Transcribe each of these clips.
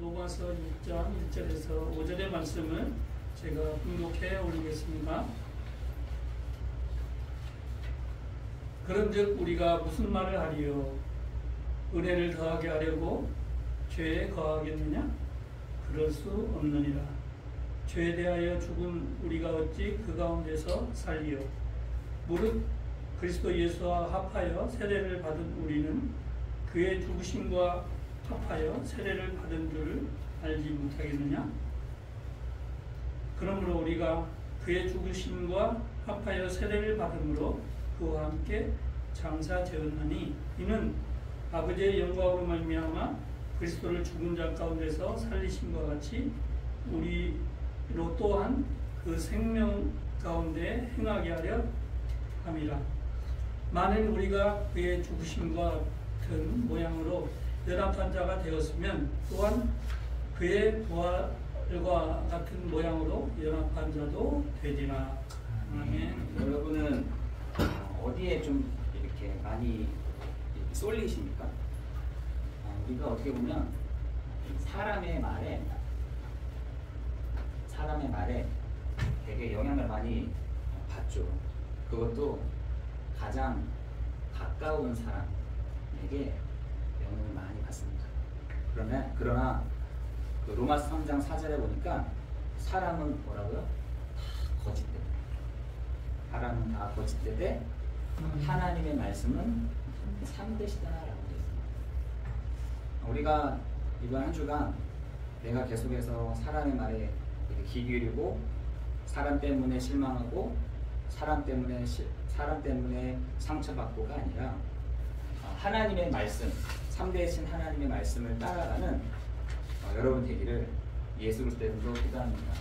로마서 6장 1절에서 5절의 말씀을 제가 분독해 올리겠습니다. 그런즉 우리가 무슨 말을 하리요? 은혜를 더하게 하려고 죄에 거하겠느냐? 그럴 수 없느니라. 죄에 대하여 죽은 우리가 어찌 그 가운데서 살리요? 무릇 그리스도 예수와 합하여 세례를 받은 우리는 그의 죽으심과 합하여 세례를 받은 줄 알지 못하겠느냐? 그러므로 우리가 그의 죽으심과 합하여 세례를 받음으로 그와 함께 장사되었나니 이는 아버지의 영광으로 말미암아 그리스도를 죽은 자 가운데서 살리심과 같이 우리로 또한 그 생명 가운데 행하게 하려 함이라. 만일 우리가 그의 죽으심과 같은 모양으로 연합한 자가 되었으면 또한 그의 부활과 같은 모양으로 연합한 자도 되리라. 아멘. 여러분은 어디에 좀 이렇게 많이 쏠리십니까? 우리가 어떻게 보면 사람의 말에 되게 영향을 많이 받죠. 그것도 가장 가까운 사람에게 영향을 많이 받습니다. 그러나 그 로마서 3장 4절에 보니까 사람은 뭐라고요? 다 거짓되다. 사람은 다 거짓되되 하나님의 말씀은 참되시다라고 되어 있습니다. 우리가 이번 한 주간 내가 계속해서 사람의 말에 귀 기울이고 사람 때문에 실망하고 사람 때문에 상처받고가 아니라 하나님의 말씀, 참되신 하나님의 말씀을 따라가는 여러분 되기를 예수 그리스도 이름으로 기도합니다.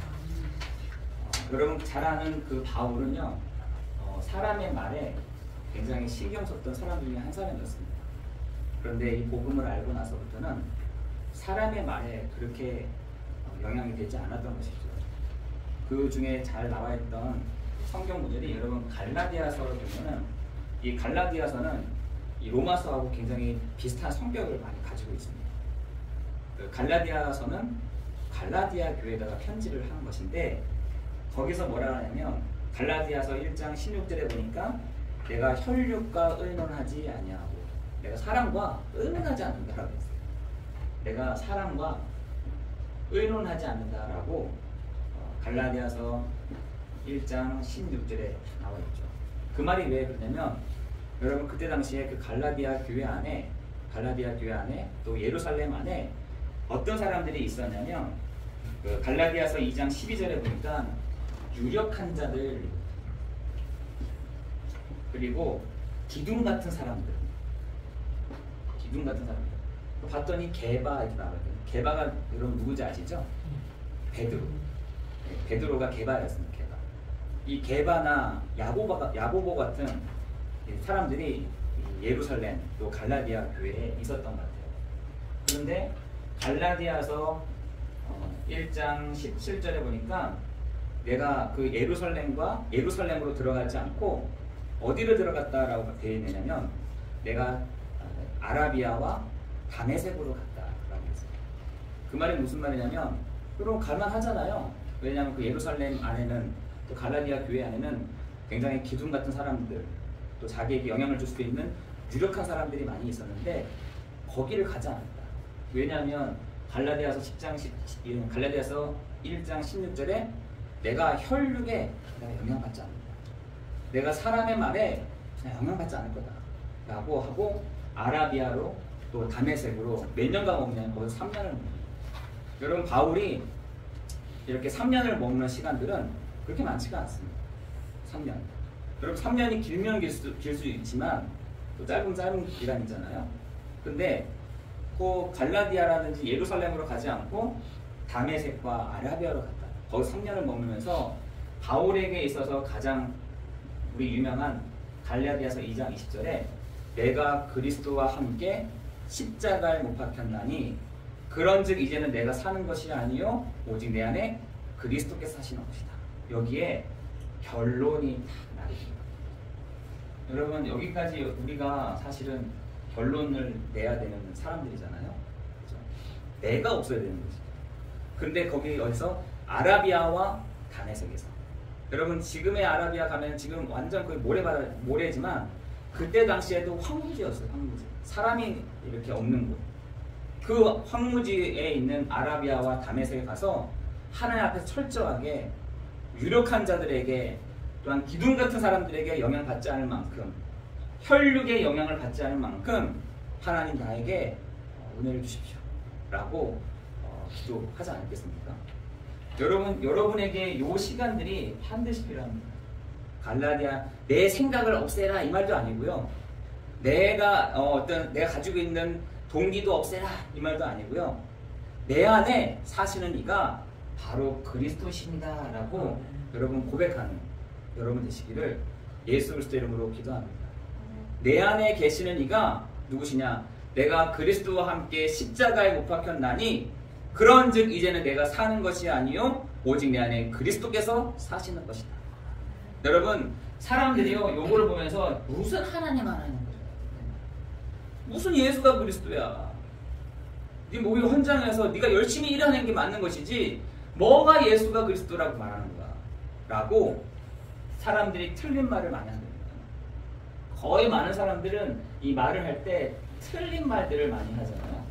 여러분 잘 아는 그 바울은요, 사람의 말에 굉장히 신경 썼던 사람 중에 한 사람이었습니다. 그런데 이 복음을 알고 나서부터는 사람의 말에 그렇게 영향이 되지 않았던 것이죠. 그 중에 잘 나와 있던 성경 구절이 여러분 갈라디아서를 보면은 이 갈라디아서는 이 로마서하고 굉장히 비슷한 성격을 많이 가지고 있습니다. 그 갈라디아서는 갈라디아 교회에다가 편지를 하는 것인데 거기서 뭐라 하냐면 갈라디아서 1장 16절에 보니까 내가 혈육과 의논하지 아니하고 내가 사람과 의논하지 않는다라고 했어요. 내가 사람과 의논하지 않는다라고 갈라디아서 1장 16절에 나와 있죠. 그 말이 왜 그러냐면 여러분 그때 당시에 그 갈라디아 교회 안에 또 예루살렘 안에 어떤 사람들이 있었냐면 그 갈라디아서 2장 12절에 보니까 유력한 자들 그리고 기둥 같은 사람들 봤더니 게바 이렇게 나와요. 게바가 여러분 누구지 아시죠? 베드로가 게바였습니다. 이 게바나 야고보 같은 사람들이 예루살렘 또 갈라디아 교회에 있었던 것 같아요. 그런데 갈라디아서 1장 17절에 보니까 내가 그 예루살렘으로 들어가지 않고 어디로 들어갔다라고 되어 있느냐면 내가 아라비아와 다메섹으로 갔다라고 했어요. 그 말이 무슨 말이냐면 그럼 갈만하잖아요. 왜냐하면 그 예루살렘 안에는 또 갈라디아 교회 안에는 굉장히 기둥 같은 사람들 또 자기에게 영향을 줄 수 있는 유력한 사람들이 많이 있었는데 거기를 가지 않았다. 왜냐하면 갈라디아서 1장 16절에 내가 혈육에 내가 영향받지 않는다. 내가 사람의 말에 그냥 영향받지 않을 거다 라고 하고 아라비아로 또 다메섹으로 몇 년간 먹냐면 거의 3년을 먹는. 여러분 바울이 이렇게 3년을 먹는 시간들은 그렇게 많지가 않습니다. 3년. 여러분 3년이 길면 길 수 있지만 또 짧은 기간이잖아요. 근데 그 갈라디아라든지 예루살렘으로 가지 않고 다메섹과 아라비아로 갔다. 거기 3년을 머물면서 바울에게 있어서 가장 우리 유명한 갈라디아서 2장 20절에 내가 그리스도와 함께 십자가에 못 박혔나니 그런즉 이제는 내가 사는 것이 아니요 오직 내 안에 그리스도께서 사시는 것이다. 여기에 결론이 딱 나립니다. 여러분 여기까지 우리가 사실은 결론을 내야 되는 사람들이잖아요. 그렇죠? 내가 없어야 되는 거지. 그런데 거기 어디서 아라비아와 다메섹에서. 여러분 지금의 아라비아 가면 지금 완전 거의 모래지만 그때 당시에도 황무지였어요. 황무지. 사람이 이렇게 없는 곳. 그 황무지에 있는 아라비아와 다메섹에 가서 하나님 앞에서 철저하게 유력한 자들에게 또한 기둥 같은 사람들에게 영향받지 않을 만큼 혈육의 영향을 받지 않을 만큼 하나님 나에게 은혜를 주십시오 라고 기도하지 않겠습니까? 여러분에게 이 시간들이 반드시 필요합니다. 갈라디아 내 생각을 없애라 이 말도 아니고요. 내가 내가 가지고 있는 동기도 없애라 이 말도 아니고요. 내 안에 사시는 이가 바로 그리스도십니다 라고 여러분 고백하는 여러분 되시기를 예수 그리스도 이름으로 기도합니다. 내 안에 계시는 이가 누구시냐? 내가 그리스도와 함께 십자가에 못 박혔나니 그런즉 이제는 내가 사는 것이 아니요 오직 내 안에 그리스도께서 사시는 것이다. 여러분 사람들이요 요거를 보면서 무슨 하나님 거죠? 무슨 예수가 그리스도야? 네 몸이 헌장해서 네가 열심히 일하는 게 맞는 것이지 뭐가 예수가 그리스도라고 말하는 거야? 라고 사람들이 틀린 말을 많이 합니다. 거의 많은 사람들은 이 말을 할 때 틀린 말들을 많이 하잖아요.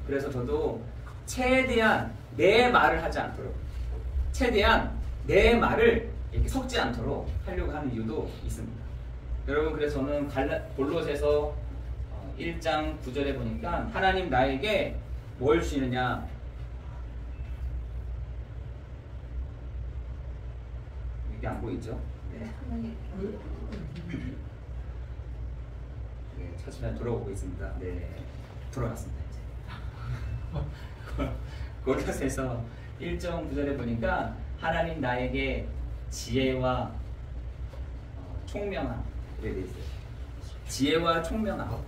그래서 저도 최대한 내 말을 하지 않도록 최대한 내 말을 이렇게 섞지 않도록 하려고 하는 이유도 있습니다. 여러분 그래서 저는 골로새서 1장 9절에 보니까 하나님 나에게 뭘 주시느냐 이게 안 보이죠? 네. 네, 차츰 돌아오고 있습니다. 네, 돌아왔습니다. 이제 골로새서 1장 9절에 보니까 하나님 나에게 지혜와 총명함 이렇게 돼 있어요. 지혜와 총명함.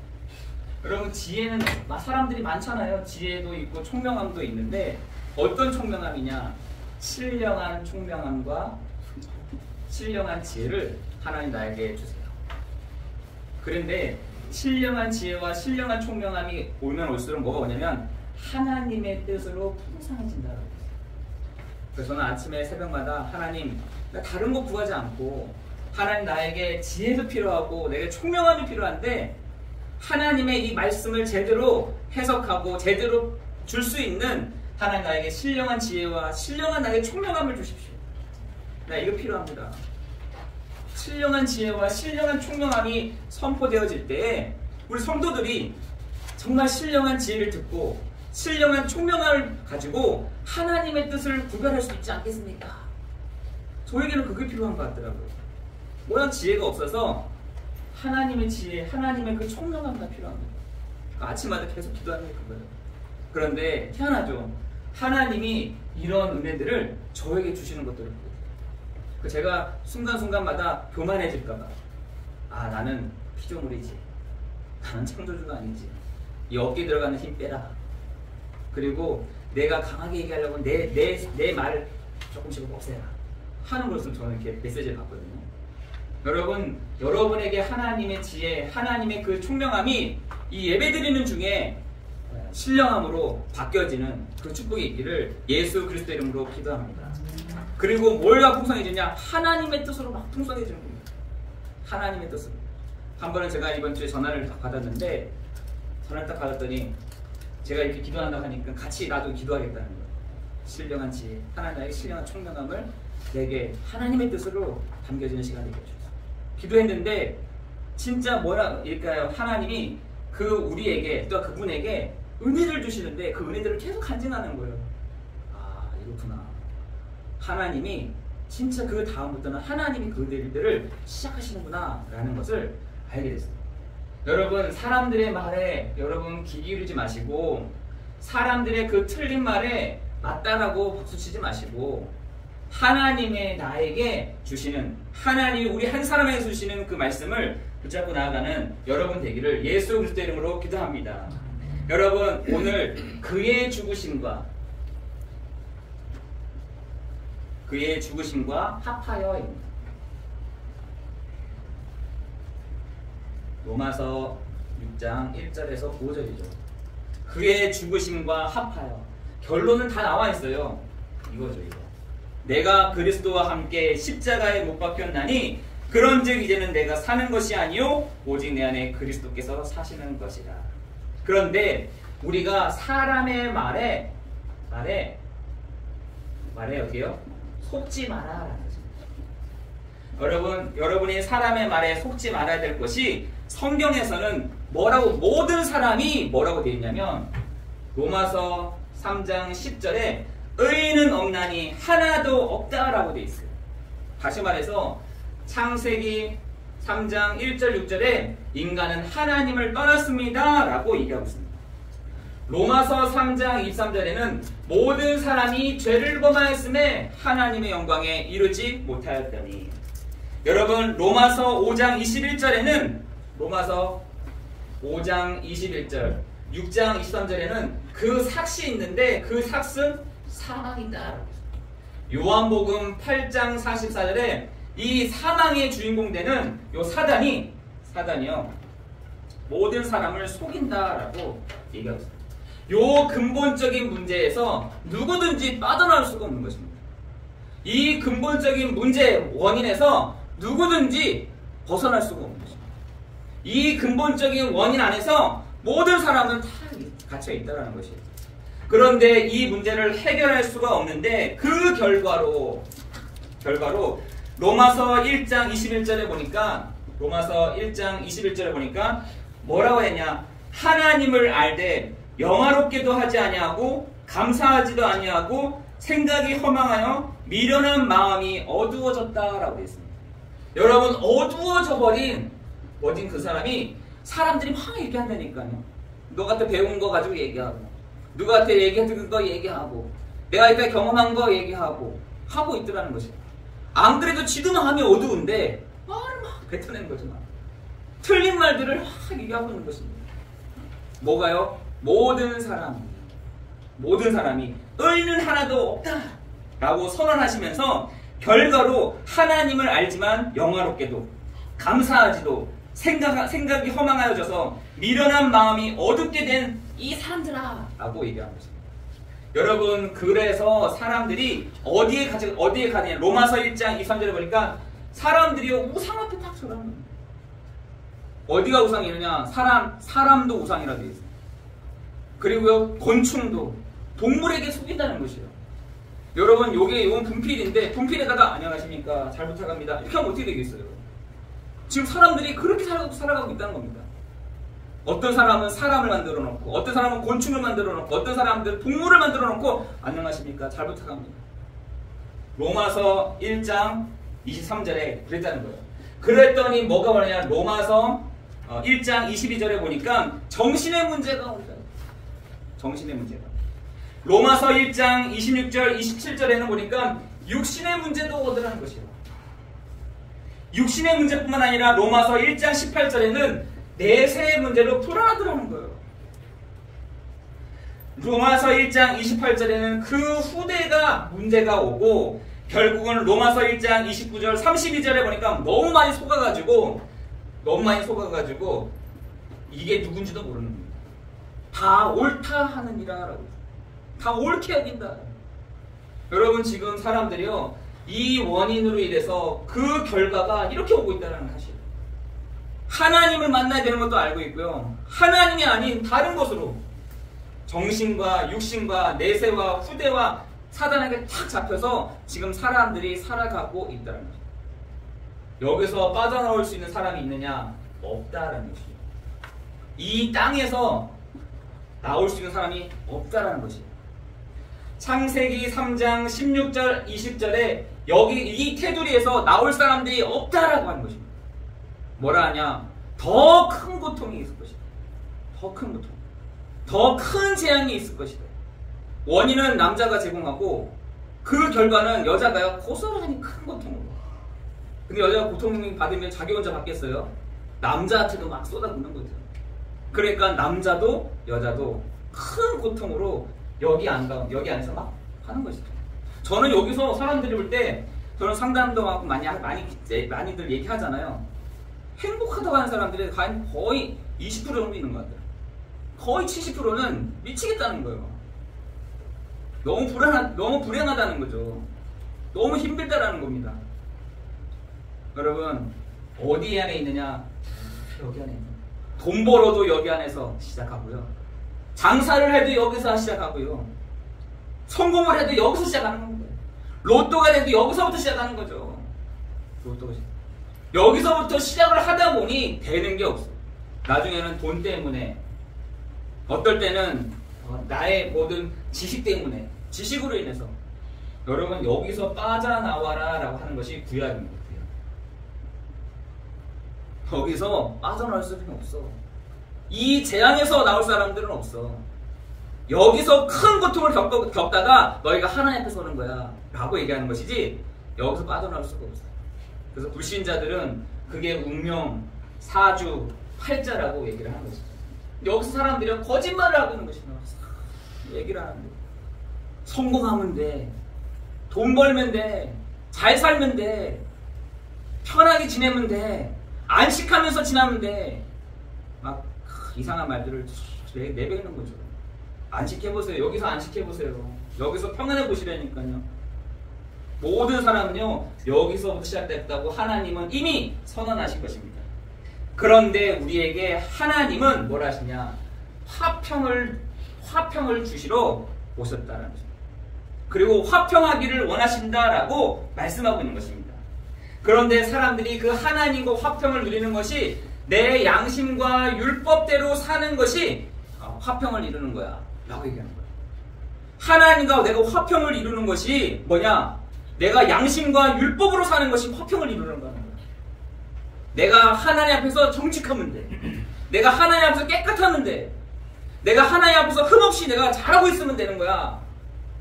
여러분 지혜는 사람들이 많잖아요. 지혜도 있고 총명함도 있는데 어떤 총명함이냐? 신령한 총명함과 신령한 지혜를 하나님 나에게 주세요. 그런데 신령한 지혜와 신령한 총명함이 오면 올수록 뭐가 오냐면 하나님의 뜻으로 풍성해진다고 했어요. 그래서 저는 아침에 새벽마다 하나님 나 다른 거 구하지 않고 하나님 나에게 지혜도 필요하고 내게 총명함이 필요한데 하나님의 이 말씀을 제대로 해석하고 제대로 줄 수 있는 하나님 나에게 신령한 지혜와 신령한 나에게 총명함을 주십시오. 나 이거 필요합니다. 신령한 지혜와 신령한 총명함이 선포되어질 때에 우리 성도들이 정말 신령한 지혜를 듣고 신령한 총명함을 가지고 하나님의 뜻을 구별할 수 있지 않겠습니까? 저에게는 그게 필요한 것 같더라고요. 워낙 지혜가 없어서 하나님의 지혜, 하나님의 그 총명함이 필요합니다. 아침마다 계속 기도하는 게 그거예요. 그런데 희한하죠. 하나님이 이런 은혜들을 저에게 주시는 것들을 제가 순간순간마다 교만해질까봐 나는 피조물이지, 나는 창조주가 아니지, 이 어깨에 들어가는 힘 빼라. 그리고 내가 강하게 얘기하려고 내 말을 조금씩 없애라 하는 것을 저는 이렇게 메시지를 받거든요. 여러분, 여러분에게 하나님의 지혜, 하나님의 그 총명함이 이 예배드리는 중에 신령함으로 바뀌어지는 그 축복이 있기를 예수 그리스도 이름으로 기도합니다. 그리고 뭘가 풍성해지냐? 하나님의 뜻으로 막 풍성해지는 겁니다. 하나님의 뜻으로. 한 번은 제가 이번 주에 전화를 딱 받았는데 전화를 딱 받았더니 제가 이렇게 기도한다고 하니까 같이 나도 기도하겠다는 거예요. 신령한 지혜, 하나님의 신령한 총명함을 내게 하나님의 뜻으로 담겨지는 시간이 되게 해주셨어요. 기도했는데 진짜 뭐랄까요? 하나님이 그 우리에게 또 그분에게 은혜를 주시는데 그 은혜들을 계속 간증하는 거예요. 이렇구나. 하나님이 진짜 그 다음부터는 하나님이 그 일들을 시작하시는구나 라는 것을 알게 됐어요. 여러분 사람들의 말에 여러분 귀 기울이지 마시고 사람들의 그 틀린 말에 맞다라고 박수치지 마시고 하나님의 나에게 주시는 하나님이 우리 한 사람에게 주시는 그 말씀을 붙잡고 나아가는 여러분 되기를 예수 그리스도 이름으로 기도합니다. 여러분 오늘 그의 죽으심과 합하여입니다. 로마서 6장 1절에서 5절이죠. 그의 죽으심과 합하여. 결론은 다 나와 있어요. 이거죠, 이거. 내가 그리스도와 함께 십자가에 못 박혔나니 그런즉 이제는 내가 사는 것이 아니요 오직 내 안에 그리스도께서 사시는 것이라. 그런데 우리가 사람의 말에 어떻게요? 속지 마라라는 거죠. 여러분이 사람의 말에 속지 말아야 될 것이 성경에서는 모든 사람이 뭐라고 되어 있냐면 로마서 3장 10절에 의인은 없나니 하나도 없다라고 되어 있어요. 다시 말해서 창세기 3장 1절 6절에 인간은 하나님을 떠났습니다 라고 얘기하고 있습니다. 로마서 3장 23절에는 모든 사람이 죄를 범하였음에 하나님의 영광에 이르지 못하였더니. 여러분 로마서 5장 21절에는 로마서 5장 21절 6장 23절에는 그 삭이 있는데 그 삭은 사망이다. 요한복음 8장 44절에 이 사망의 주인공 되는 요 사단이요 모든 사람을 속인다라고 얘기하고 있습니다. 요 근본적인 문제에서 누구든지 빠져나올 수가 없는 것입니다. 이 근본적인 문제의 원인에서 누구든지 벗어날 수가 없는 것입니다. 이 근본적인 원인 안에서 모든 사람은 다 갇혀 있다는 것이에요. 그런데 이 문제를 해결할 수가 없는데 그 결과로 로마서 1장 21절에 보니까 뭐라고 했냐? 하나님을 알되 영화롭게도 하지 아니하고 감사하지도 아니하고 생각이 허망하여 미련한 마음이 어두워졌다라고 했습니다. 여러분 어두워져 버린 그 사람이 사람들이 막 얘기한다니까요. 너한테 배운 거 가지고 얘기하고 누구한테 얘기해준 거 얘기하고 내가 이때 경험한 거 얘기하고 하고 있더라는 것이에요. 안 그래도 지도 마음이 어두운데 말을 막 뱉어내는 거죠. 틀린 말들을 막 얘기하고 있는 것입니다. 뭐가요? 모든 사람이 의인은 하나도 없다 라고 선언하시면서 결과로 하나님을 알지만 영화롭게도 감사하지도 생각이 허망하여져서 미련한 마음이 어둡게 된 이 사람들아 라고 얘기하는 것입니다. 여러분 그래서 사람들이 어디에 가느냐. 로마서 1장 23절에 보니까 사람들이요 우상 앞에 탁 서라는 겁니다. 어디가 우상이느냐? 사람도 우상이라 되어 있습니다. 그리고요 곤충도 동물에게 속인다는 것이에요. 여러분 이건 분필인데 분필에다가 안녕하십니까 잘 부탁합니다 이렇게 하면 어떻게 되겠어요? 지금 사람들이 그렇게 살아가고 있다는 겁니다. 어떤 사람은 사람을 만들어 놓고 어떤 사람은 곤충을 만들어 놓고 어떤 사람들은 동물을 만들어 놓고 안녕하십니까 잘 부탁합니다. 로마서 1장 23절에 그랬다는 거예요. 그랬더니 뭐가 뭐냐? 로마서 1장 22절에 보니까 정신의 문제가 온다. 정신의 문제가. 로마서 1장 26절 27절에는 보니까 육신의 문제도 오더라는 것이에요. 육신의 문제뿐만 아니라 로마서 1장 18절에는 내세의 문제로 불안하더라는 거예요. 로마서 1장 28절에는 그 후대가 문제가 오고 결국은 로마서 1장 29절 32절에 보니까 너무 많이 속아가지고 이게 누군지도 모르는 겁니다. 다 옳다 하느니라라고. 다 옳게 여긴다. 여러분 지금 사람들이요 이 원인으로 인해서 그 결과가 이렇게 오고 있다는 사실. 하나님을 만나야 되는 것도 알고 있고요. 하나님이 아닌 다른 것으로 정신과 육신과 내세와 후대와 사단에게 탁 잡혀서 지금 사람들이 살아가고 있다는 거죠. 여기서 빠져나올 수 있는 사람이 있느냐? 없다라는 것이에요. 이 땅에서 나올 수 있는 사람이 없다라는 것이에요. 창세기 3장 16절 20절에 여기 이 테두리에서 나올 사람들이 없다라고 하는 것입니다. 뭐라 하냐? 더 큰 고통이 있을 것이다. 더 큰 고통. 더 큰 재앙이 있을 것이다. 원인은 남자가 제공하고 그 결과는 여자가요 고스란히 큰 고통으로. 근데 여자가 고통 받으면 자기 혼자 받겠어요? 남자한테도 막 쏟아붓는 거죠. 그러니까 남자도 여자도 큰 고통으로 여기 안에서 막 하는 것이죠. 저는 여기서 사람들이 볼 때 저는 상담도 하고 많이들 얘기하잖아요. 행복하다고 하는 사람들이 거의 20% 정도 있는 것 같아요. 거의 70%는 미치겠다는 거예요. 너무 불행하다는 거죠. 너무 힘들다라는 겁니다. 여러분, 어디 안에 있느냐? 여기 안에 있는. 돈 벌어도 여기 안에서 시작하고요. 장사를 해도 여기서 시작하고요. 성공을 해도 여기서 시작하는 거예요. 로또가 돼도 여기서부터 시작하는 거죠. 로또가 여기서부터 시작을 하다 보니 되는 게 없어. 나중에는 돈 때문에, 어떨 때는 나의 모든 지식 때문에, 지식으로 인해서. 여러분, 여기서 빠져나와라 라고 하는 것이 구약입니다. 여기서 빠져나올 수는 없어. 이 재앙에서 나올 사람들은 없어. 여기서 큰 고통을 겪다가 너희가 하나님 앞에 서는 거야 라고 얘기하는 것이지, 여기서 빠져나올 수가 없어. 그래서 불신자들은 그게 운명, 사주, 팔자라고 얘기를 하는 것이죠. 여기서 사람들이 거짓말을 하고 있는 것이죠. 얘기를 하는 거예요. 성공하면 돼, 돈 벌면 돼, 잘 살면 돼, 편하게 지내면 돼, 안식하면서 지나면 돼. 막 이상한 말들을 내뱉는 거죠. 안식해보세요. 여기서 안식해보세요. 여기서 평안해 보시라니까요. 모든 사람은요, 여기서부터 시작됐다고 하나님은 이미 선언하신 것입니다. 그런데 우리에게 하나님은 뭘 하시냐? 화평을 주시러 오셨다는 것입니다. 그리고 화평하기를 원하신다라고 말씀하고 있는 것입니다. 그런데 사람들이 그 하나님과 화평을 누리는 것이 내 양심과 율법대로 사는 것이 화평을 이루는 거야 라고 얘기하는 거야. 하나님과 내가 화평을 이루는 것이 뭐냐? 내가 양심과 율법으로 사는 것이 화평을 이루는 거야. 내가 하나님 앞에서 정직하면 돼. 내가 하나님 앞에서 깨끗하면 돼. 내가 하나님 앞에서 흠없이 내가 잘하고 있으면 되는 거야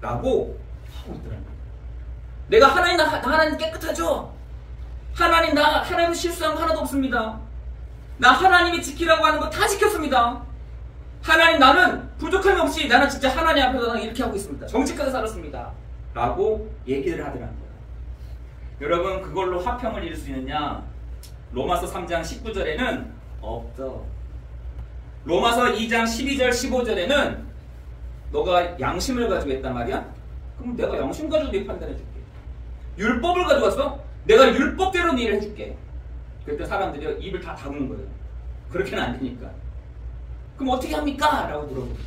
라고 하고 있더라고요. 내가 하나님 깨끗하죠? 하나님 실수한 거 하나도 없습니다. 나 하나님이 지키라고 하는 거 다 지켰습니다. 하나님, 나는 부족함이 없이 나는 진짜 하나님 앞에서 이렇게 하고 있습니다. 정직하게 살았습니다 라고 얘기를 하더라고요. 여러분, 그걸로 화평을 이룰 수 있느냐? 로마서 3장 19절에는 없어. 로마서 2장 12절 15절에는 너가 양심을 가지고 했단 말이야? 그럼 내가 양심 가지고 네 판단해 줄게. 율법을 가져왔어? 내가 율법대로 네 일을 해줄게. 그때 사람들이 입을 다 다무는 거예요. 그렇게는 안 되니까. 그럼 어떻게 합니까? 라고 물어보죠.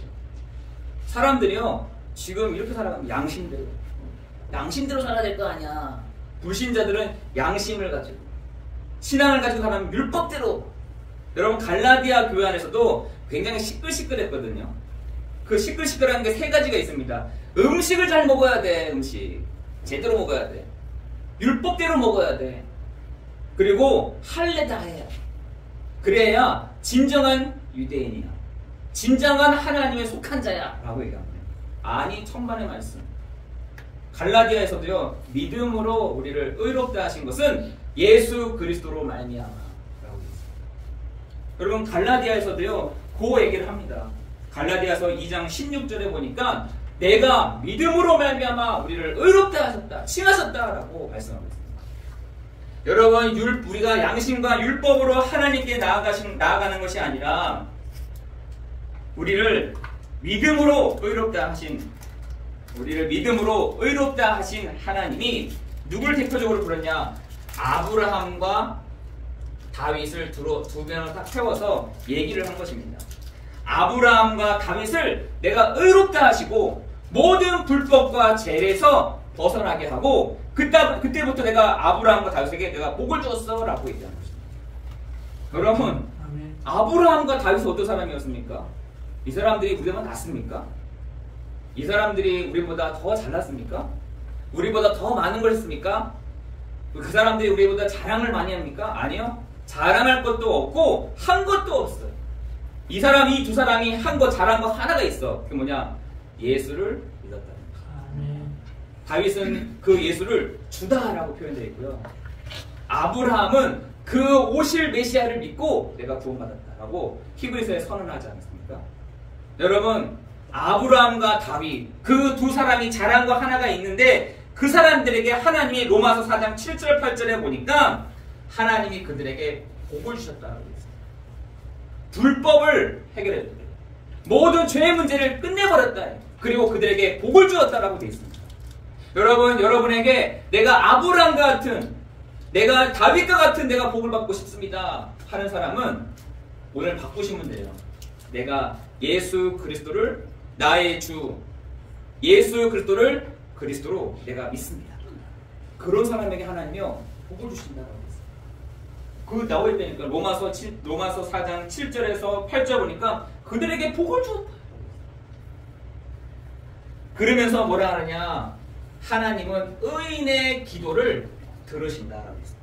사람들이요, 지금 이렇게 살아가면 양심대로 살아야 될 거 아니야. 불신자들은 양심을 가지고, 신앙을 가지고 살아가면 율법대로. 여러분, 갈라디아 교회 안에서도 굉장히 시끌시끌했거든요. 그 시끌시끌한 게 세 가지가 있습니다. 음식을 잘 먹어야 돼. 음식 제대로 먹어야 돼. 율법대로 먹어야 돼. 그리고 할례 다 해야 돼. 그래야 진정한 유대인이야. 진정한 하나님에 속한 자야 라고 얘기합니다. 아니, 천만의 말씀. 갈라디아에서도요, 믿음으로 우리를 의롭다 하신 것은 예수 그리스도로 말미암아 라고 있습니다. 여러분, 갈라디아에서도요, 그 얘기를 합니다. 갈라디아서 2장 16절에 보니까 내가 믿음으로 말미암아 우리를 의롭다 하셨다, 칭하셨다라고 말씀하고 있습니다. 여러분, 우리가 양심과 율법으로 하나님께 나아가는 것이 아니라 우리를 믿음으로 의롭다 하신 하나님이 누굴 대표적으로 부르냐? 아브라함과 다윗을 두 명을 딱 세워서 얘기를 한 것입니다. 아브라함과 다윗을 내가 의롭다 하시고 모든 불법과 죄에서 벗어나게 하고 그때부터 내가 아브라함과 다윗에게 내가 복을 주었어 라고 얘기하는 것입니다. 여러분, 아브라함과 다윗은 어떤 사람이었습니까? 이 사람들이 우리보다 낫습니까? 이 사람들이 우리보다 더 잘났습니까? 우리보다 더 많은 걸 했습니까? 그 사람들이 우리보다 자랑을 많이 합니까? 아니요. 자랑할 것도 없고 한 것도 없어요. 이 두 사람이 한 거, 잘한 거 하나가 있어. 그게 뭐냐? 예수를 믿었다는 거죠. 다윗은 그 예수를 주다라고 표현되어 있고요. 아브라함은 그 오실 메시아를 믿고 내가 구원받았다라고 히브리서에 선언하지 않습니까? 여러분, 아브라함과 다윗, 그 두 사람이 잘한 거 하나가 있는데 그 사람들에게 하나님이 로마서 4장 7절 8절에 보니까 하나님이 그들에게 복을 주셨다고 했습니다. 불법을 해결해 줬어요. 모든 죄의 문제를 끝내버렸다. 그리고 그들에게 복을 주었다라고 되어 있습니다. 여러분, 여러분에게 내가 아브라함과 같은, 내가 다윗과 같은 내가 복을 받고 싶습니다 하는 사람은 오늘 바꾸시면 돼요. 내가 예수 그리스도를 나의 주, 예수 그리스도를 그리스도로 내가 믿습니다. 그런 사람에게 하나님이요 복을 주신다고 했어요. 그 나와 있다니까. 로마서 4장 7절에서 8절 보니까 그들에게 복을 주었다. 그러면서 뭐라 하느냐? 하나님은 의인의 기도를 들으신다라고 했어요.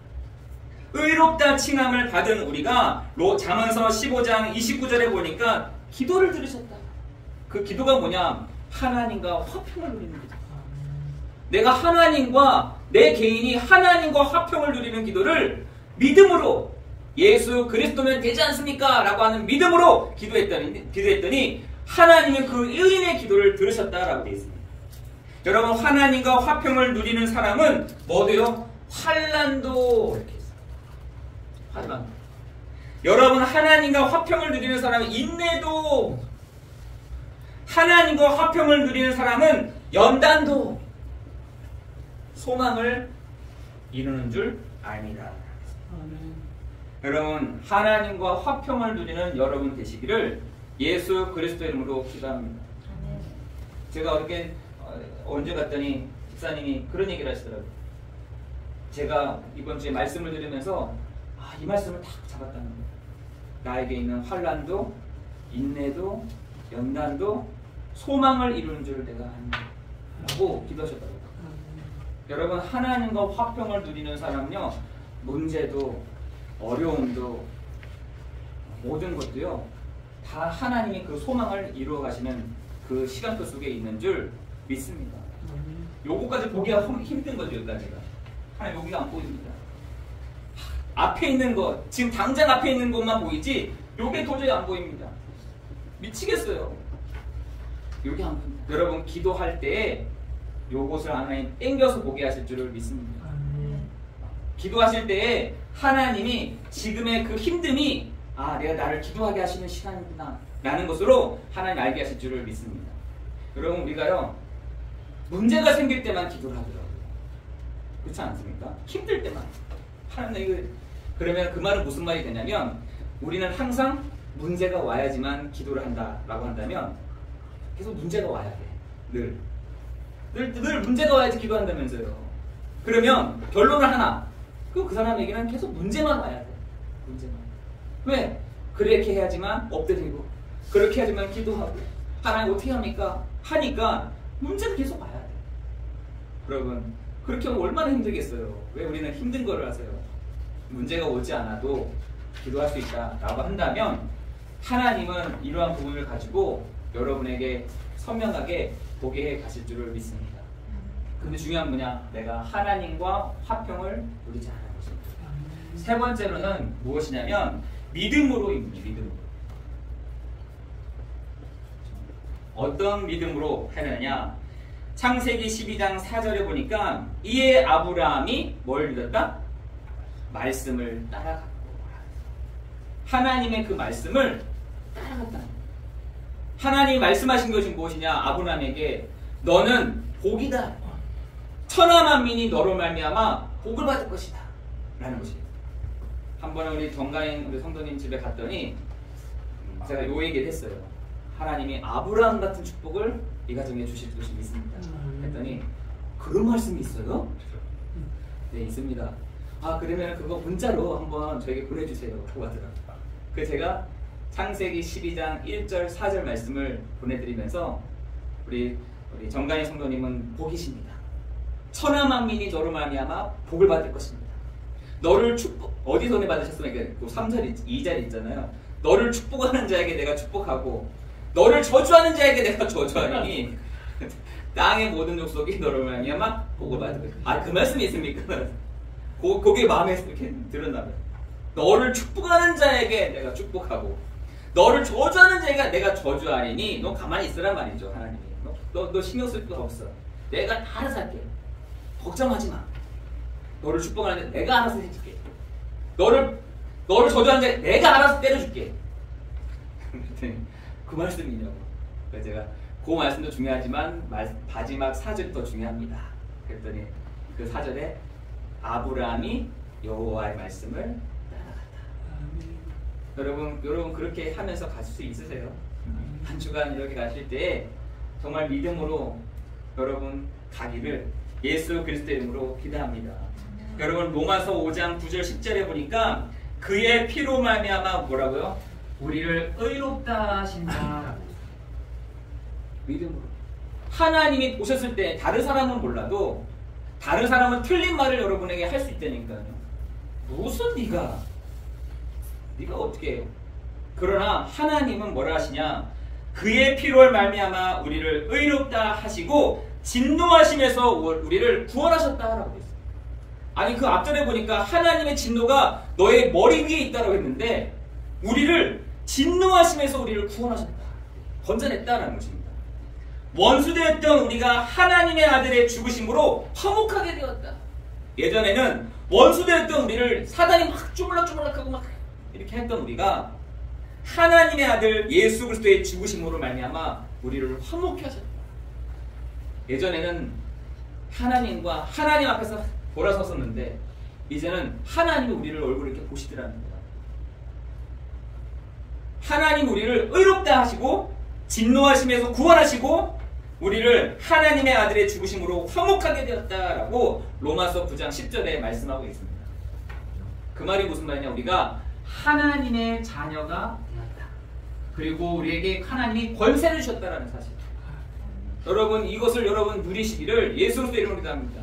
의롭다 칭함을 받은 우리가 잠언서 15장 29절에 보니까 기도를 들으셨다. 그 기도가 뭐냐? 하나님과 화평을 누리는 거죠. 내가 하나님과 내 개인이 하나님과 화평을 누리는 기도를 믿음으로 예수 그리스도면 되지 않습니까? 라고 하는 믿음으로 기도했더니 하나님은 그 의인의 기도를 들으셨다라고 되어 있습니다. 여러분, 하나님과 화평을 누리는 사람은 뭐도요? 환난도 이렇게 있어요. 환난. 여러분, 하나님과 화평을 누리는 사람은 인내도, 하나님과 화평을 누리는 사람은 연단도, 소망을 이루는 줄 압니다. 여러분, 하나님과 화평을 누리는 여러분 되시기를 예수 그리스도 이름으로 기도합니다. 제가 어저께 언제 갔더니 집사님이 그런 얘기를 하시더라고요. 제가 이번 주에 말씀을 들으면서 이 말씀을 딱 잡았다는 거예요. 나에게 있는 환난도, 인내도, 연단도 소망을 이루는 줄 내가 안다고 기도하셨더라고요. 여러분, 하나님과 화평을 누리는 사람은요, 문제도 어려움도 모든 것도요 다 하나님이 그 소망을 이루어 가시는 그 시간표 속에 있는 줄 믿습니다. 요거까지 보기가 힘든 거죠. 여기까지가 하나님 여기가 안 보입니다. 앞에 있는 것, 지금 당장 앞에 있는 것만 보이지 요게 도저히 안 보입니다. 미치겠어요. 요게 안 보입니다. 여러분, 기도할 때에 요것을 하나님 땡겨서 보게 하실 줄을 믿습니다. 기도하실 때에 하나님이 지금의 그 힘듦이 내가 나를 기도하게 하시는 시간이구나 라는 것으로 하나님 알게 하실 줄을 믿습니다. 여러분, 우리가요 문제가 생길 때만 기도를 하더라고요. 그렇지 않습니까? 힘들 때만. 그러면 그 말은 무슨 말이 되냐면 우리는 항상 문제가 와야지만 기도를 한다라고 한다면 계속 문제가 와야 돼. 늘 문제가 와야지 기도한다면서요. 그러면 결론을 하나. 그 사람에게는 계속 문제만 와야 돼. 문제만. 왜? 그렇게 해야지만 엎드리고, 그렇게 해야지만 기도하고, 하나님 어떻게 합니까? 하니까 문제는 계속 와야 돼. 여러분, 그렇게 하면 얼마나 힘들겠어요. 왜 우리는 힘든 거를 하세요? 문제가 오지 않아도 기도할 수 있다라고 한다면 하나님은 이러한 부분을 가지고 여러분에게 선명하게 보게 해 가실 줄을 믿습니다. 근데 중요한 뭐냐? 내가 하나님과 화평을 누리지 않는 것입니다. 세 번째로는 무엇이냐면 믿음으로입니다. 믿음으로. 어떤 믿음으로 하느냐? 창세기 12장 4절에 보니까 이에 아브라함이 뭘 믿었다? 말씀을 따라갔고, 하나님의 그 말씀을 따라갔다. 하나님이 말씀하신 것이 무엇이냐? 아브라함에게 너는 복이다. 천하만민이 너로 말미암아 복을 받을 것이다 라는 것이에요. 한 번은 우리 정가인 우리 성도님 집에 갔더니 제가 요 얘기를 했어요. 하나님이 아브라함 같은 축복을 이 가정에 주실 것을 믿습니다. 했더니 그런 말씀이 있어요? 네, 있습니다. 그러면 그거 문자로 한번 저에게 보내주세요 라고 하더라고요. 그래서 제가 창세기 12장 1절 4절 말씀을 보내드리면서 우리 정가인 성도님은 복이십니다. 천하만민이 너로 말미암아 복을 받을 것입니다. 너를 어디서 은혜 받으셨으면 그 3절 2절 있잖아요. 너를 축복하는 자에게 내가 축복하고 너를 저주하는 자에게 내가 저주하니 땅의 모든 족속이 너로 말미암아 복을 받을 것입니다. 그 말씀이 있습니까? 그게 마음에 이렇게 들었나봐요. 너를 축복하는 자에게 내가 축복하고 너를 저주하는 자에게 내가 저주하리니 너 가만히 있으란 말이죠. 하나님이 너 신경 쓸 거 없어. 내가 다 알아서 할게. 걱정하지 마. 너를 축복하는데 내가 알아서 해줄게. 너를 저주하는데 내가 알아서 때려줄게. 그 말씀이냐고. 그래서 제가 그 말씀도 중요하지만 마지막 4절이 더 중요합니다. 그랬더니 그 4절에 아브라함이 여호와의 말씀을 따라갔다. 여러분 그렇게 하면서 가실 수 있으세요? 한 주간 이렇게 가실 때 정말 믿음으로 여러분 가기를 예수 그리스도 이름으로 기도합니다. 여러분 로마서 5장 9절 10절에 보니까 그의 피로 말미암아 뭐라고요? 우리를 의롭다 하신다. 믿음으로. 하나님이 보셨을 때 다른 사람은 몰라도 다른 사람은 틀린 말을 여러분에게 할 수 있다니까요. 무슨 네가 어떻게 해요? 그러나 하나님은 뭐라 하시냐? 그의 피로 말미암아 우리를 의롭다 하시고 진노하심에서 우리를 구원하셨다라고 했어요. 아니 그 앞절에 보니까 하나님의 진노가 너의 머리 위에 있다고 했는데 우리를 진노하심에서 우리를 구원하셨다. 건져냈다라는 것입니다. 원수되었던 우리가 하나님의 아들의 죽으심으로 화목하게 되었다. 예전에는 원수되었던 우리를 사단이 막 주물럭주물럭하고 막 이렇게 했던 우리가 하나님의 아들 예수 그리스도의 죽으심으로 말미암아 우리를 화목케 하셨다. 예전에는 하나님과 하나님 앞에서 돌아섰었는데 이제는 하나님이 우리를 얼굴 이렇게 보시더라는 거야. 하나님 우리를 의롭다 하시고 진노하심에서 구원하시고 우리를 하나님의 아들의 죽으심으로 화목하게 되었다라고 로마서 9장 10절에 말씀하고 있습니다. 그 말이 무슨 말이냐? 우리가 하나님의 자녀가 되었다. 그리고 우리에게 하나님이 권세를 주셨다라는 사실. 여러분 이것을 여러분 누리시기를 예수 그리스도 이름으로 기도합니다.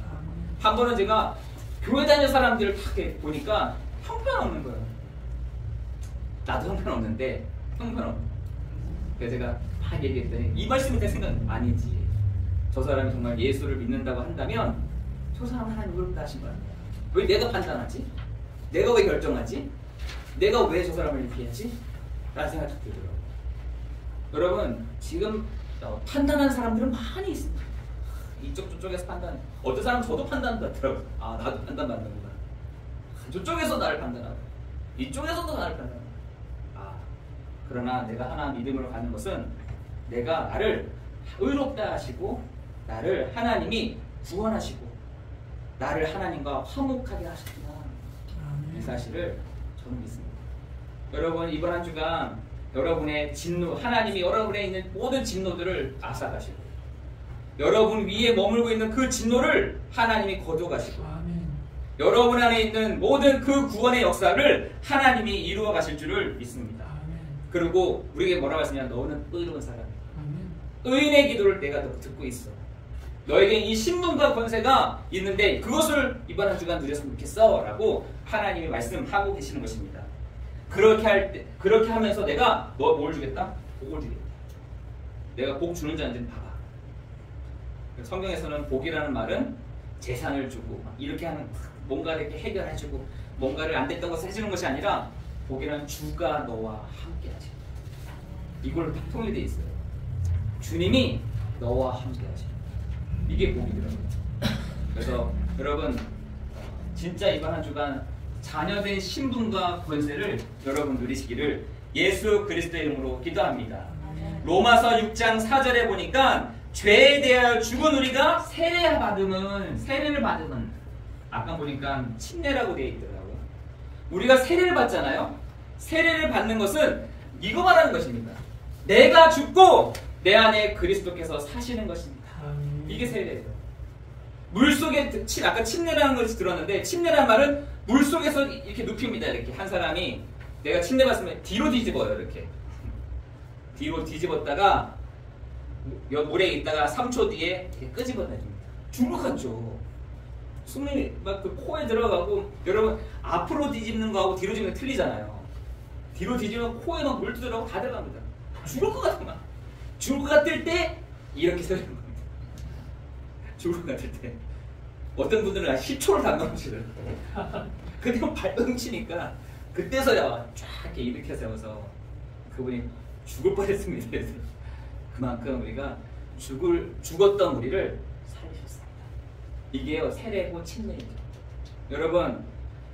한 번은 제가 교회 다니는 사람들을 딱 보니까 형편없는 거예요. 나도 형편없는데 형편없는. 그래서 제가 막 얘기했더니 이 말씀이 내 생각은 아니지. 저 사람이 정말 예수를 믿는다고 한다면 저 사람은 하나님 의롭다 하신 거야. 왜 내가 판단하지? 내가 왜 결정하지? 내가 왜 저 사람을 이렇게 해야지? 라는 생각이 들더라고요. 여러분 지금 판단하는 사람들은 많이 있습니다. 이쪽 저쪽에서 판단. 어떤 사람은 저도 판단받더라고요. 아 나도 판단받는구나. 저쪽에서 나를 판단하고 이쪽에서도 나를 판단하고. 아 그러나 내가 하나 믿음으로 가는 것은 내가 나를 의롭다 하시고 나를 하나님이 구원하시고 나를 하나님과 화목하게 하셨구나. 이 사실을 저는 믿습니다. 여러분 이번 한 주간 여러분의 진노, 하나님이 여러분에 있는 모든 진노들을 앗아가시고 여러분 위에 머물고 있는 그 진노를 하나님이 거둬가시고 여러분 안에 있는 모든 그 구원의 역사를 하나님이 이루어 가실 줄을 믿습니다. 그리고 우리에게 뭐라고 하시냐? 너는 의로운 사람이야. 의인의 기도를 내가 듣고 있어. 너에게 이 신분과 권세가 있는데 그것을 이번 한 주간 누렸으면 좋겠어 라고 하나님이 말씀하고 계시는 것입니다. 그렇게 하면서 내가 너 뭘 주겠다? 복을 주겠다. 내가 복 주는 자인지는 봐봐. 성경에서는 복이라는 말은 재산을 주고 이렇게 하는 뭔가를 이렇게 해결해주고 뭔가를 안 됐던 것을 해주는 것이 아니라 복이라는 주가 너와 함께 하시. 이걸로 딱 통일되어 있어요. 주님이 너와 함께 하시. 이게 복이더라고요. 그래서 여러분 진짜 이번 한 주간 자녀된 신분과 권세를 여러분 누리시기를 예수 그리스도의 이름으로 기도합니다. 로마서 6장 4절에 보니까 죄에 대하여 죽은 우리가 세례를 받으면 아까 보니까 침례라고 되어 있더라고요. 우리가 세례를 받잖아요. 세례를 받는 것은 이거 말하는 것입니다. 내가 죽고 내 안에 그리스도께서 사시는 것입니다. 이게 세례예요. 물속에 아까 침례라는 것이 들었는데 침례라는 말은 물속에서 이렇게 눕힙니다. 이렇게 한 사람이 내가 침례 받으면 뒤로 뒤집어요. 이렇게 뒤로 뒤집었다가 물에 있다가 3초 뒤에 이렇게 끄집어내줍니다. 죽을 것 같죠. 숨이 막 그 코에 들어가고 여러분 앞으로 뒤집는 거하고 뒤로 뒤집는 거 틀리잖아요. 뒤로 뒤집으면 코에 막 물 들어가고 다 들어갑니다. 죽을 것 같아. 죽을 것 같을 때 이렇게 서는 겁니다. 죽을 것 같을 때 어떤 분들은 10초를 담가보시더라고요. 근데 발등 치니까 그때서야 쫙 이렇게 일으켜 세워서 그분이 죽을 뻔했습니다. 그래서 그만큼 우리가 죽었던 우리를 살리셨습니다. 이게 세례고 침례이죠. 여러분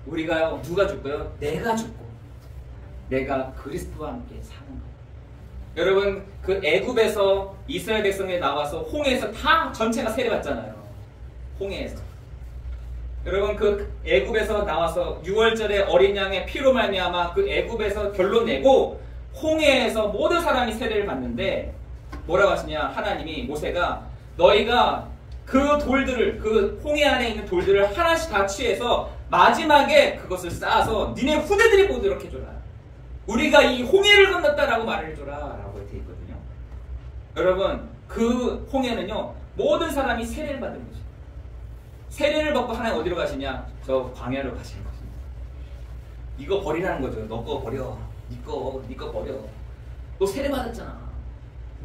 우리가 누가 죽고요? 내가 죽고 내가 그리스도와 함께 사는 것. 여러분 그 애굽에서 이스라엘 백성이 나와서 홍해에서 다 전체가 세례받잖아요. 홍해에서. 여러분 그 애굽에서 나와서 6월절에 어린 양의 피로 말미암아 그 애굽에서 결론 내고 홍해에서 모든 사람이 세례를 받는데 뭐라고 하시냐? 하나님이 모세가 너희가 그 돌들을 그 홍해 안에 있는 돌들을 하나씩 다 취해서 마지막에 그것을 쌓아서 니네 후대들이 보도록 해줘라. 우리가 이 홍해를 건넜다라고 말을 해줘라 라고 되어 있거든요. 여러분 그 홍해는요 모든 사람이 세례를 받은 거죠. 세례를 받고 하나님 어디로 가시냐? 저 광야로 가시는 것입니다. 이거 버리라는 거죠. 너 거 버려. 네 거 버려. 너 세례 받았잖아.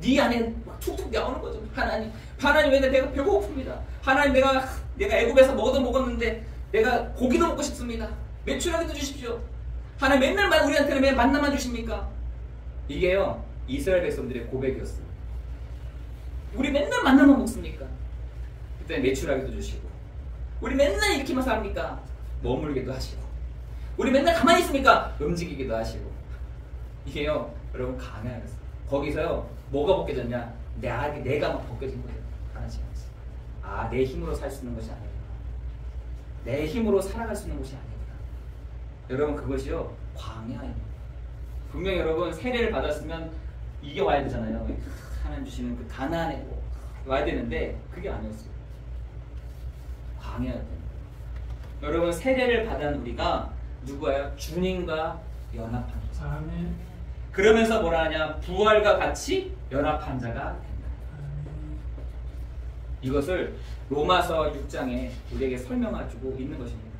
네 안에 막 툭툭 나오는 거죠. 하나님 왜 내가 배고픕니다. 하나님 내가 애굽에서 먹었는데 내가 고기도 먹고 싶습니다. 메추라기도 주십시오. 하나님 맨날 우리한테는 왜 만나만 주십니까? 이게요 이스라엘 백성들의 고백이었어요. 우리 맨날 만나만 먹습니까? 그때 메추라기도 주시고 우리 맨날 이렇게만 삽니까? 머물기도 하시고 우리 맨날 가만히 있습니까? 움직이기도 하시고 이게요 여러분 강해졌어요. 거기서요 뭐가 벗겨졌냐? 내가 막 벗겨진 거예요. 하나씩 하나씩. 내 힘으로 살 수 있는 것이 아니구나. 내 힘으로 살아갈 수 있는 것이 아니구나. 여러분 그것이요 광야입니다. 분명 여러분 세례를 받았으면 이게 와야 되잖아요. 하나님 주시는 그 가나안에 와야 되는데 그게 아니었어요. 광야였던 거예요. 여러분 세례를 받은 우리가 누구예요? 주님과 연합한 거죠. 아멘. 그러면서 뭐라 하냐? 부활과 같이 연합한 자가 된다. 이것을 로마서 6장에 우리에게 설명해주고 있는 것입니다.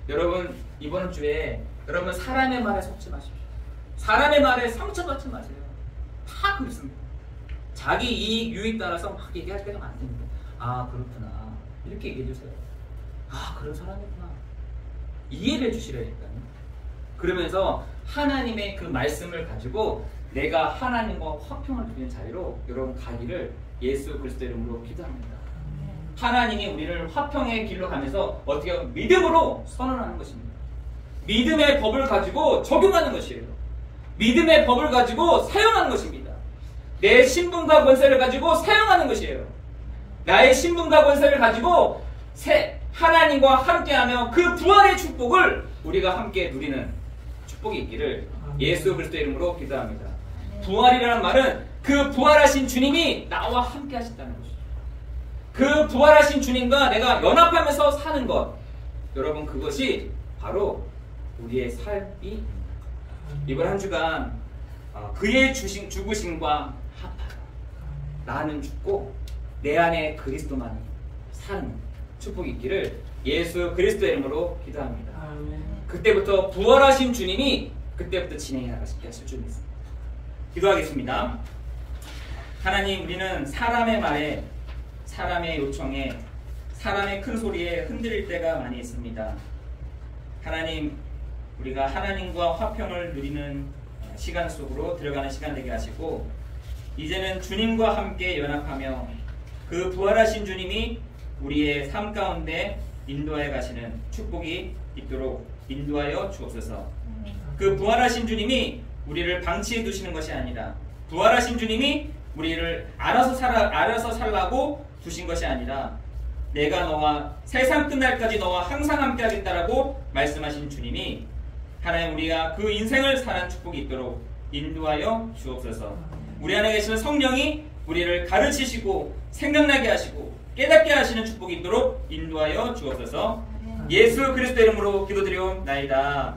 여러분 이번 주에 여러분 사람의 말에 속지 마십시오. 사람의 말에 상처받지 마세요. 다 그렇습니다. 자기 이익 유익 따라서 막 얘기할 때가 안 됩니다. 그렇구나 이렇게 얘기해 주세요. 그런 사람이구나 이해를 해주시라니까요. 그러면서 하나님의 그 말씀을 가지고 내가 하나님과 화평을 누리는 자리로 여러분 가기를 예수 그리스도 이름으로 기도합니다. 하나님이 우리를 화평의 길로 가면서 어떻게 하면 믿음으로 선언하는 것입니다. 믿음의 법을 가지고 적용하는 것이에요. 믿음의 법을 가지고 사용하는 것입니다. 내 신분과 권세를 가지고 사용하는 것이에요. 나의 신분과 권세를 가지고 하나님과 함께하며 그 부활의 축복을 우리가 함께 누리는 축복이 있기를 예수 그리스도 이름으로 기도합니다. 부활이라는 말은 그 부활하신 주님이 나와 함께 하신다는 것이죠. 그 부활하신 주님과 내가 연합하면서 사는 것, 여러분 그것이 바로 우리의 삶이 이번 한 주간 그의 죽으심과 합하다. 나는 죽고 내 안에 그리스도만이 사는 축복이 있기를 예수 그리스도 이름으로 기도합니다. 아멘. 그때부터 부활하신 주님이 그때부터 진행해 나가시게 하실 줄 믿습니다. 기도하겠습니다. 하나님 우리는 사람의 말에 사람의 요청에 사람의 큰 소리에 흔들릴 때가 많이 있습니다. 하나님 우리가 하나님과 화평을 누리는 시간 속으로 들어가는 시간 되게 하시고 이제는 주님과 함께 연합하며 그 부활하신 주님이 우리의 삶 가운데 인도하여 가시는 축복이 있도록 인도하여 주옵소서. 그 부활하신 주님이 우리를 방치해 두시는 것이 아니라 부활하신 주님이 우리를 알아서 살라고 두신 것이 아니라 내가 너와 세상 끝날까지 너와 항상 함께 하겠다라고 말씀하신 주님이 하나님 우리가 그 인생을 사는 축복이 있도록 인도하여 주옵소서. 우리 안에 계시는 성령이 우리를 가르치시고 생각나게 하시고 깨닫게 하시는 축복이 있도록 인도하여 주옵소서. 예수 그리스도 이름으로 기도드리옵나이다.